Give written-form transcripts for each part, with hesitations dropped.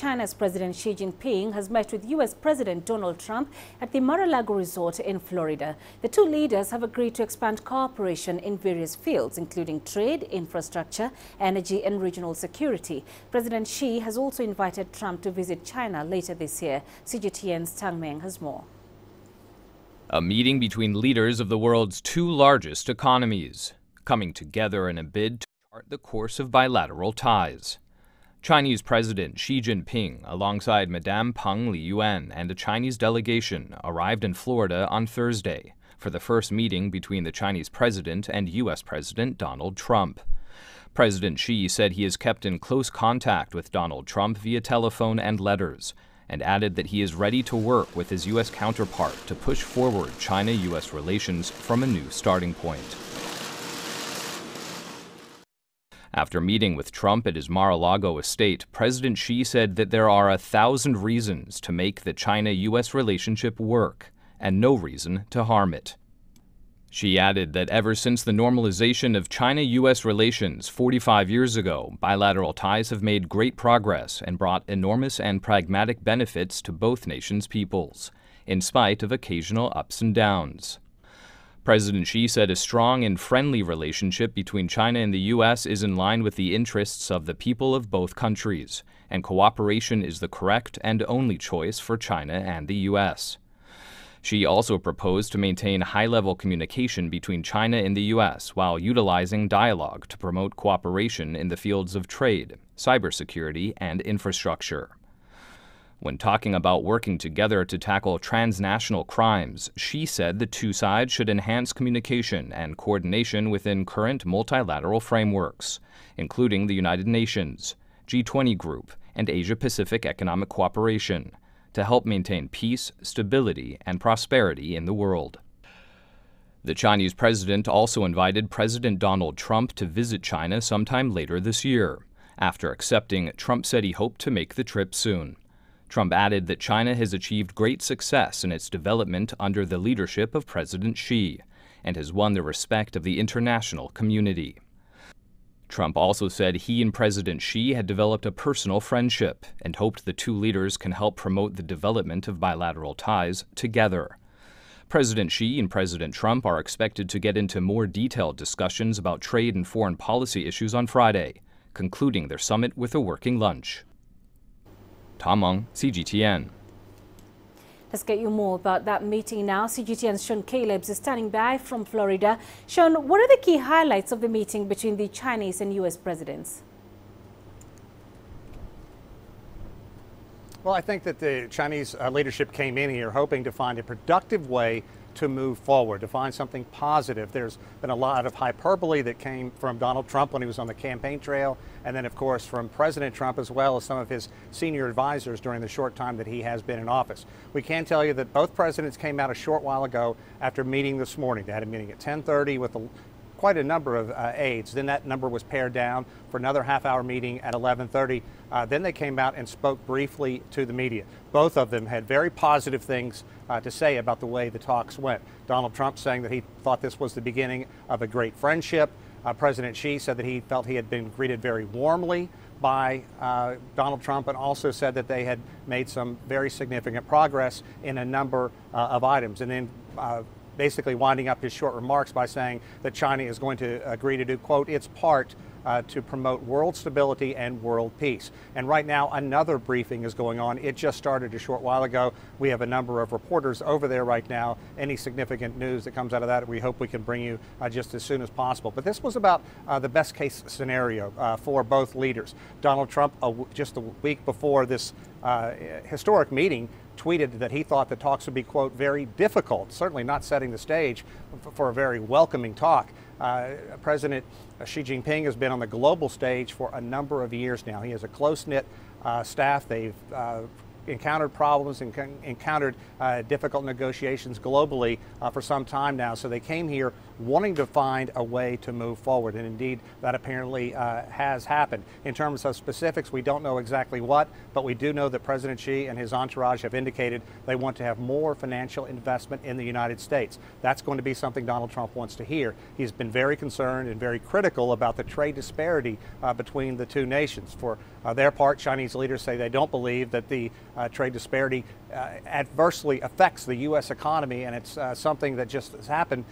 China's President Xi Jinping has met with U.S. President Donald Trump at the Mar-a-Lago resort in Florida. The two leaders have agreed to expand cooperation in various fields, including trade, infrastructure, energy and regional security. President Xi has also invited Trump to visit China later this year. CGTN's Tang Meng has more. A meeting between leaders of the world's two largest economies, coming together in a bid to chart the course of bilateral ties. Chinese President Xi Jinping, alongside Madame Peng Liyuan and a Chinese delegation, arrived in Florida on Thursday for the first meeting between the Chinese president and U.S. President Donald Trump. President Xi said he has kept in close contact with Donald Trump via telephone and letters, and added that he is ready to work with his U.S. counterpart to push forward China-U.S. relations from a new starting point. After meeting with Trump at his Mar-a-Lago estate, President Xi said that there are 1,000 reasons to make the China-U.S. relationship work, and no reason to harm it. Xi added that ever since the normalization of China-U.S. relations 45 years ago, bilateral ties have made great progress and brought enormous and pragmatic benefits to both nations' peoples, in spite of occasional ups and downs. President Xi said a strong and friendly relationship between China and the U.S. is in line with the interests of the people of both countries, and cooperation is the correct and only choice for China and the U.S. Xi also proposed to maintain high-level communication between China and the U.S. while utilizing dialogue to promote cooperation in the fields of trade, cybersecurity, and infrastructure. When talking about working together to tackle transnational crimes, Xi said the two sides should enhance communication and coordination within current multilateral frameworks, including the United Nations, G20 Group, and Asia-Pacific Economic Cooperation, to help maintain peace, stability, and prosperity in the world. The Chinese president also invited President Donald Trump to visit China sometime later this year. After accepting, Trump said he hoped to make the trip soon. Trump added that China has achieved great success in its development under the leadership of President Xi and has won the respect of the international community. Trump also said he and President Xi had developed a personal friendship and hoped the two leaders can help promote the development of bilateral ties together. President Xi and President Trump are expected to get into more detailed discussions about trade and foreign policy issues on Friday, concluding their summit with a working lunch. Meng, CGTN. Let's get you more about that meeting now. CGTN's Sean Calebs is standing by from Florida. Sean, what are the key highlights of the meeting between the Chinese and U.S. presidents? Well, I think that the Chinese leadership came in here hoping to find a productive way to move forward, to find something positive. There's been a lot of hyperbole that came from Donald Trump when he was on the campaign trail, and then, of course, from President Trump as well as some of his senior advisors during the short time that he has been in office. We can tell you that both presidents came out a short while ago after meeting this morning. They had a meeting at 10:30 with quite a number of aides. Then that number was pared down for another half-hour meeting at 11:30. Then they came out and spoke briefly to the media. Both of them had very positive things to say about the way the talks went. Donald Trump saying that he thought this was the beginning of a great friendship. President Xi said that he felt he had been greeted very warmly by Donald Trump, and also said that they had made some very significant progress in a number of items. And then basically winding up his short remarks by saying that China is going to agree to do, quote, its part to promote world stability and world peace. And right now, another briefing is going on. It just started a short while ago. We have a number of reporters over there right now. Any significant news that comes out of that, we hope we can bring you just as soon as possible. But this was about the best case scenario for both leaders. Donald Trump, just a week before this historic meeting, tweeted that he thought the talks would be, quote, very difficult, certainly not setting the stage for a very welcoming talk. President Xi Jinping has been on the global stage for a number of years now. He has a close-knit staff. They've encountered problems and encountered difficult negotiations globally for some time now. So they came here wanting to find a way to move forward, and indeed that apparently has happened. In terms of specifics, we don't know exactly what, but we do know that President Xi and his entourage have indicated they want to have more financial investment in the United States. That's going to be something Donald Trump wants to hear. He's been very concerned and very critical about the trade disparity between the two nations. For their part, Chinese leaders say they don't believe that the trade disparity adversely affects the U.S. economy, and it's something that just has happened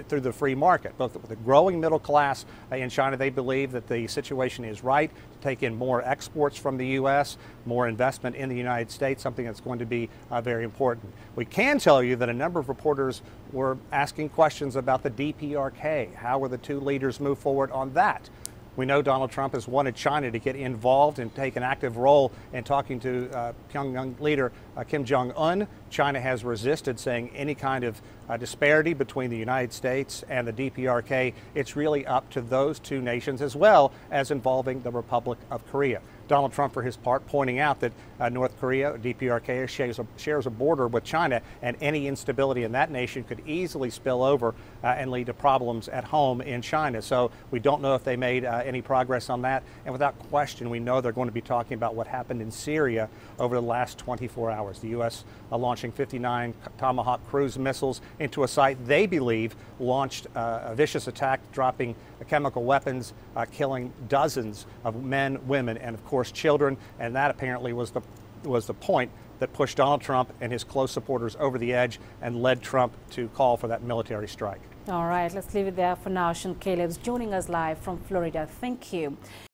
through the free market. Both with the growing middle class in China, they believe that the situation is right to take in more exports from the U.S., more investment in the United States, something that's going to be very important. We can tell you that a number of reporters were asking questions about the DPRK. How will the two leaders move forward on that? We know Donald Trump has wanted China to get involved and take an active role in talking to Pyongyang leader Kim Jong-un. China has resisted, saying any kind of disparity between the United States and the DPRK. It's really up to those two nations, as well as involving the Republic of Korea. Donald Trump, for his part, pointing out that North Korea, DPRK, shares a border with China, and any instability in that nation could easily spill over and lead to problems at home in China. So we don't know if they made any progress on that. And without question, we know they're going to be talking about what happened in Syria over the last 24 hours. The U.S. Launching 59 Tomahawk cruise missiles into a site they believe launched a vicious attack, dropping chemical weapons, killing dozens of men, women, and of course children. And that apparently was the point that pushed Donald Trump and his close supporters over the edge and led Trump to call for that military strike. All right, let's leave it there for now. Sean Caleb's joining us live from Florida. Thank you.